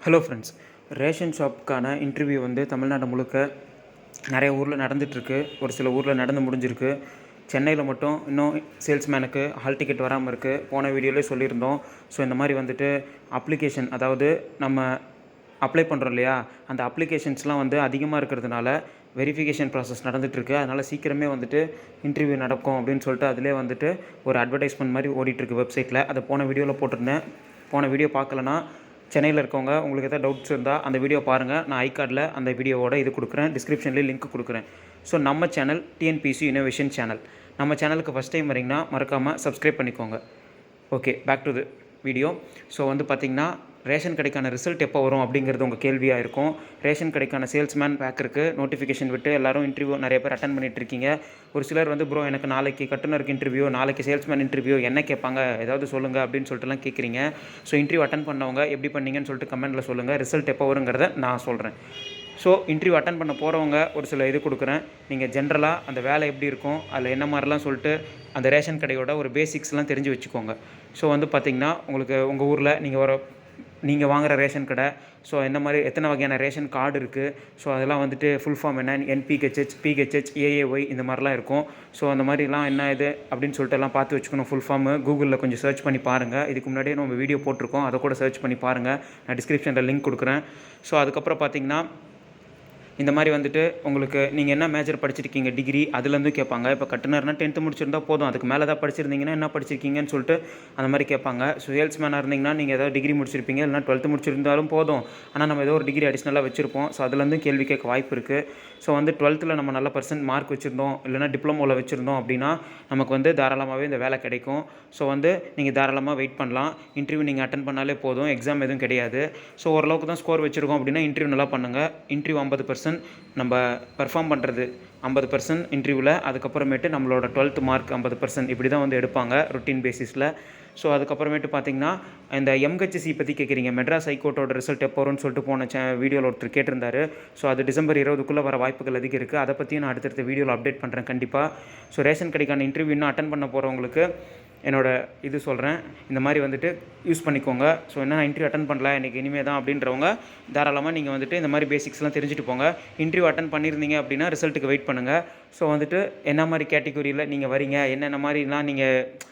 Hello friends, ration ஷாப்புக்கான interview வந்து தமிழ்நாடு முழுக்க நிறைய ஊரில் நடந்துகிட்ருக்கு. ஒரு சில ஊரில் நடந்து முடிஞ்சிருக்கு. சென்னையில் மட்டும் இன்னும் சேல்ஸ்மேனுக்கு ஹால் டிக்கெட் வராமல் இருக்குது. போன வீடியோவிலே சொல்லியிருந்தோம். ஸோ இந்த மாதிரி வந்துட்டு அப்ளிகேஷன், அதாவது நம்ம அப்ளை பண்ணுறோம் இல்லையா, அந்த அப்ளிகேஷன்ஸ்லாம் வந்து அதிகமாக இருக்கிறதுனால வெரிஃபிகேஷன் ப்ராசஸ் நடந்துகிட்ருக்கு. அதனால் சீக்கிரமே வந்துட்டு இன்டர்வியூ நடக்கும் அப்படின்னு சொல்லிட்டு அதிலே வந்துட்டு ஒரு அட்வர்டைஸ்மெண்ட் மாதிரி ஓடிட்டுருக்கு வெப்சைட்டில். அதை போன வீடியோவில் போட்டிருந்தேன். போன வீடியோ பார்க்கலன்னா சென்னையில் இருக்கவங்க உங்களுக்கு எதாவது டவுட்ஸ் இருந்தால் அந்த வீடியோ பாருங்கள். நான் ஐகார்டில் அந்த வீடியோவோட இது கொடுக்குறேன், டிஸ்கிரிப்ஷன்லேயே லிங்க் கொடுக்குறேன். ஸோ நம்ம சேனல் டிஎன்பிஎஸ்சி இன்னோவேஷன் சேனல். நம்ம சேனலுக்கு ஃபஸ்ட் டைம் வரீங்கன்னா மறக்காமல் சப்ஸ்கிரைப் பண்ணிக்கோங்க. Okay, back to the video. So வந்து பார்த்திங்கன்னா ரேஷன் கடைக்கான ரிசல்ட் எப்போ வரும் அப்படிங்கிறது உங்கள் கேள்வியாக இருக்கும். ரேஷன் கடைக்கான சேல்ஸ்மேன் பேக்கருக்கு நோட்டிஃபிகேஷன் விட்டு எல்லோரும் இன்டர்வியூ நிறைய பேர் அட்டன் பண்ணிகிட்ருக்கீங்க. ஒரு சிலர் வந்து ப்ரோ எனக்கு நாளைக்கு கட்டுனருக்கு இன்டர்வியூ, நாளைக்கு சேல்ஸ்மேன் இன்டர்வியூ, என்ன கேட்பாங்க ஏதாவது சொல்லுங்கள் அப்படின்னு சொல்லிட்டுலாம் கேட்குறீங்க. ஸோ இன்டர்வியூ அட்டன் பண்ணவங்க எப்படி பண்ணீங்கன்னு சொல்லிட்டு கமெண்ட்டில் சொல்லுங்கள். ரிசல்ட் எப்போ வருங்கிறத நான் சொல்கிறேன். ஸோ இன்டர்வியூ அட்டன் பண்ண போகிறவங்க ஒரு சில இது கொடுக்குறேன். நீங்கள் ஜென்ரலாக அந்த வேலை எப்படி இருக்கும், அதில் என்ன மாதிரிலாம் சொல்லிட்டு அந்த ரேஷன் கடையோட ஒரு பேசிக்ஸ்லாம் தெரிஞ்சு வச்சுக்கோங்க. ஸோ வந்து பார்த்திங்கன்னா உங்களுக்கு உங்கள் ஊரில் நீங்கள் வாங்குகிற ரேஷன் கடை, ஸோ என்ன மாதிரி எத்தனை வகையான ரேஷன் கார்டு இருக்குது, ஸோ அதெல்லாம் வந்துட்டு ஃபுல் ஃபார்ம் என்ன, என்பிஹெச்ஹெச், பிஹெச்ஹெச், ஏஏஒய் இந்த மாதிரிலாம் இருக்கும். ஸோ அந்த மாதிரிலாம் என்ன இது அப்படின்னு சொல்லிட்டு எல்லாம் பார்த்து வச்சுக்கணும். ஃபுல் ஃபார்மு கூகுளில் கொஞ்சம் சர்ச் பண்ணி பாருங்கள். இதுக்கு முன்னாடியே நம்ம வீடியோ போட்டிருக்கோம், அதை கூட சர்ச் பண்ணி பாருங்கள். நான் டிஸ்கிரிப்ஷனில் லிங்க் கொடுக்குறேன். ஸோ அதுக்கப்புறம் பார்த்திங்கன்னா இந்த மாதிரி வந்துட்டு உங்களுக்கு நீங்கள் என்ன மேஜர் படிச்சிருக்கீங்க, டிகிரி அதுலேருந்து கேட்பாங்க. இப்போ கட்டுனர்னா 10th முடிச்சிருந்தா போதும், அதுக்கு மேலே தான் படிச்சிருந்தீங்கன்னா என்ன படிச்சிருக்கீங்கன்னு சொல்லிட்டு அந்த மாதிரி கேட்பாங்க. ஸோ சேல்ஸ்மேனாக இருந்தீங்கன்னா நீங்கள் ஏதாவது டிகிரி முடிச்சிருப்பீங்க, இல்லைனா 12th முடிச்சிருந்தாலும் போதும். ஆனால் நம்ம ஏதோ ஒரு டிகிரி அடிஷ்னலாக வச்சுருப்போம். ஸோ அதுலேருந்து கேள்வி கேட்க வாய்ப்பு இருக்குது. ஸோ வந்து 12th நம்ம நல்ல % மார்க் வச்சுருந்தோம், இல்லைனா டிப்ளமோவில் வச்சுருந்தோம் அப்படின்னா நமக்கு வந்து தாராளமாகவே இந்த வேலை கிடைக்கும். ஸோ வந்து நீங்கள் தாராளமாக வெயிட் பண்ணலாம். இன்டர்வியூ நீங்கள் அட்டன் பண்ணாலே போதும், எக்ஸாம் எதுவும் கிடையாது. ஸோ ஓரளவுக்கு தான் ஸ்கோர் வச்சுருக்கோம் அப்படின்னா இன்டர்வியூ நல்லா பண்ணுங்கள். இன்டர்வியூ 50% நம்ம பெர்ஃபார்ம் பண்ணுறது 50% இன்டர்வியூவில். அதுக்கப்புறமேட்டு நம்மளோட 12th மார்க் 50% இப்படி தான் வந்து எடுப்பாங்க ரொட்டீன் பேசிஸில். ஸோ அதுக்கப்புறமேட்டு பார்த்திங்கன்னா இந்த எம்ஹெச்சி பற்றி கேட்குறீங்க. மெட்ராஸ் ஹைகோர்ட்டோட ரிசல்ட் எப்போ வரும்னு சொல்லிட்டு போன வீடியோவில் ஒருத்தர் கேட்டிருந்தாரு. ஸோ அது டிசம்பர் 20க்குள்ளே வர வாய்ப்புகள் அதிகம் இருக்குது. அதை பற்றியும் நான் அடுத்தடுத்த வீடியோவில் அப்டேட் பண்ணுறேன் கண்டிப்பாக. ஸோ ரேஷன் கடைக்கான இன்டர்வியூ இன்னும் அட்டன் பண்ண போகிறவங்களுக்கு என்னோடய இது சொல்கிறேன், இந்த மாதிரி வந்துட்டு யூஸ் பண்ணிக்கோங்க. ஸோ என்ன நான் இன்டர்வியூ அட்டன் பண்ணல, எனக்கு இனிமேல் தான் அப்படின்றவங்க தாராளமாக நீங்கள் வந்துட்டு இந்த மாதிரி பேசிக்ஸ்லாம் தெரிஞ்சுட்டு போங்க. இன்டர்வியூ அட்டன் பண்ணியிருந்தீங்க அப்படின்னா ரிசல்ட்டுக்கு வெயிட் பண்ணுங்கள். ஸோ வந்துட்டு என்ன மாதிரி கேட்டகரியில் நீங்கள் வரீங்க, என்னென்ன மாதிரிலாம் நீங்கள்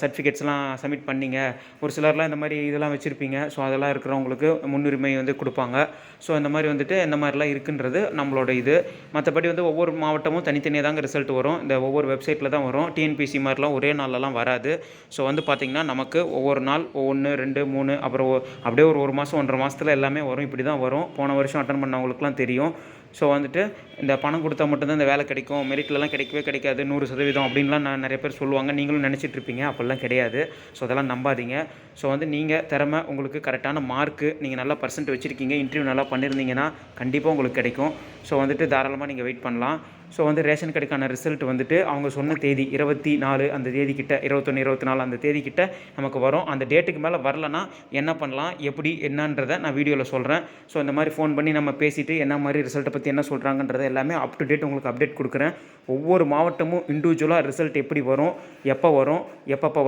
சர்டிஃபிகேட்ஸ்லாம் சப்மிட் பண்ணிங்க, ஒரு சிலர்லாம் இந்த மாதிரி இதெல்லாம் வச்சுருப்பீங்க. ஸோ அதெல்லாம் இருக்கிறவங்களுக்கு முன்னுரிமை வந்து கொடுப்பாங்க. ஸோ இந்த மாதிரி வந்துட்டு எந்த மாதிரிலாம் இருக்குன்றது நம்மளோட இது. மற்றபடி வந்து ஒவ்வொரு மாவட்டமும் தனித்தனியாக தாங்க ரிசல்ட் வரும். இந்த ஒவ்வொரு வெப்சைட்டில் தான் வரும். டிஎன்பிசி மாதிரிலாம் ஒரே நாளெல்லாம் வராது. ஸோ வந்து பார்த்திங்கன்னா நமக்கு ஒவ்வொரு நாள் 1, 2, 3 அப்புறம் அப்படியே ஒரு மாதம் 1.5 மாதத்தில் எல்லாமே வரும். இப்படி தான் வரும். போன வருஷம் அட்டன் பண்ணவங்களுக்குலாம் தெரியும். ஸோ வந்துட்டு இந்த பணம் கொடுத்தா மட்டும்தான் இந்த வேலை கிடைக்கும், மெரிட்லலாம் கிடைக்கவே கிடைக்காது 100% அப்படின்லாம் நிறைய பேர் சொல்லுவாங்க. நீங்களும் நினச்சிட்ருப்பீங்க, அப்படிலாம் கிடையாது. ஸோ அதெல்லாம் நம்பாதீங்க. ஸோ வந்து நீங்கள் திறமை, உங்களுக்கு கரெக்டான மார்க்கு, நீங்கள் நல்லா % வச்சுருக்கீங்க, இன்டர்வியூ நல்லா பண்ணியிருந்தீங்கன்னா கண்டிப்பாக உங்களுக்கு கிடைக்கும். ஸோ வந்துட்டு தாராளமாக நீங்கள் வெயிட் பண்ணலாம். ஸோ வந்து ரேஷன் கடைக்கான ரிசல்ட் வந்துட்டு அவங்க சொன்ன தேதி 24 அந்த தேதிக்கிட்ட, 21, 24 அந்த தேதிக்கிட்ட நமக்கு வரும். அந்த டேட்டுக்கு மேலே வரலன்னா என்ன பண்ணலாம், எப்படி என்னன்றதை நான் வீடியோவில் சொல்கிறேன். ஸோ இந்த மாதிரி ஃபோன் பண்ணி நம்ம பேசிவிட்டு என்ன மாதிரி ரிசல்ட்டை பற்றி என்ன சொல்கிறாங்கன்றதை எல்லாமே அப் டு டேட் உங்களுக்கு அப்டேட் கொடுக்குறேன். ஒவ்வொரு மாவட்டமும் இண்டிவிஜுவலாக ரிசல்ட் எப்படி வரும், எப்போ வரும், எப்பப்போ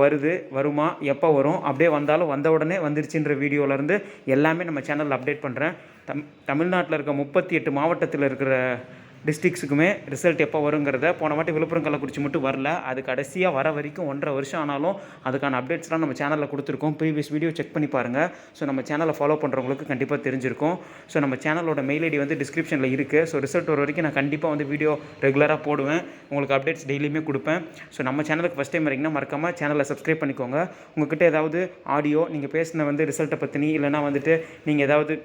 வருமா, எப்போ வரும், அப்படியே வந்தாலும் வந்த உடனே வந்துருச்சுன்ற வீடியோவிலேருந்து எல்லாமே நம்ம சேனலில் அப்டேட் பண்ணுறேன். தமிழ்நாட்டில் இருக்க 38 மாவட்டத்தில் இருக்கிற டிஸ்ட்ரிக்ஸுக்குமே ரிசல்ட் எப்போ வருங்கிறத போன வாட்டி விழுப்புரம், கள்ளக்குறிச்சி மட்டும் வரல. அது கடைசியாக வர வரைக்கும் 1.5 வருஷம் ஆனாலும் அதுக்கான அப்டேட்ஸ்லாம் நம்ம சேனலில் கொடுத்துருக்கோம். ப்ரீவியஸ் வீடியோ செக் பண்ணி பாருங்கள். ஸோ நம்ம சேனலை ஃபாலோ பண்ணுறவங்களுக்கு கண்டிப்பாக தெரிஞ்சிருக்கும். ஸோ நம்ம சேனலோட மெயில் ஐடி வந்து டிஸ்கிரிப்ஷனில் இருக்குது. ஸோ ரிசல்ட் வர வரைக்கும் நான் கண்டிப்பாக வந்து வீடியோ ரெகுலராக போடுவேன், உங்களுக்கு அப்டேட்ஸ் டெய்லியுமே கொடுப்பேன். ஸோ நம்ம சேனலுக்கு ஃபஸ்ட் டைம் வரீங்கன்னா மறக்காமல் சேனலை சப்ஸ்கிரைப் பண்ணிக்கோங்க. உங்கள்கிட்ட ஏதாவது ஆடியோ நீங்கள் பேசின வந்து ரிசல்ட்டை பற்றினி, இல்லைனா வந்துட்டு நீங்கள் ஏதாவது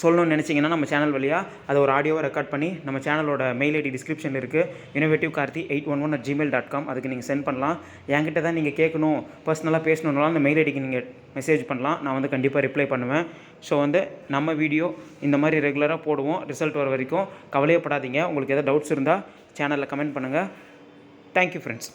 சொல்லணும்னு நினச்சிங்கன்னா நம்ம சேனல் வழியாக அதை ஒரு ஆடியோவை ரெக்கார்ட் பண்ணி நம்ம சேனலோட மெயில் ஐடி டிஸ்கிரிப்ஷனில் இருக்குது, innovativekarthi811@gmail.com. அதுக்கு நீங்கள் சென்ட் பண்ணலாம். என்கிட்ட தான் நீங்கள் கேட்கணும், பர்சனலாக பேசணுன்னாலும் அந்த மெயில் ஐடிக்கு நீங்கள் மெசேஜ் பண்ணலாம். நான் வந்து கண்டிப்பாக ரிப்ளை பண்ணுவேன். ஸோ வந்து நம்ம வீடியோ இந்த மாதிரி ரெகுலராக போடுவோம். ரிசல்ட் வர வரைக்கும் கவலையப்படாதீங்க. உங்களுக்கு எதாவது டவுட்ஸ் இருந்தால் சேனலில் கமெண்ட் பண்ணுங்கள். Thank you friends.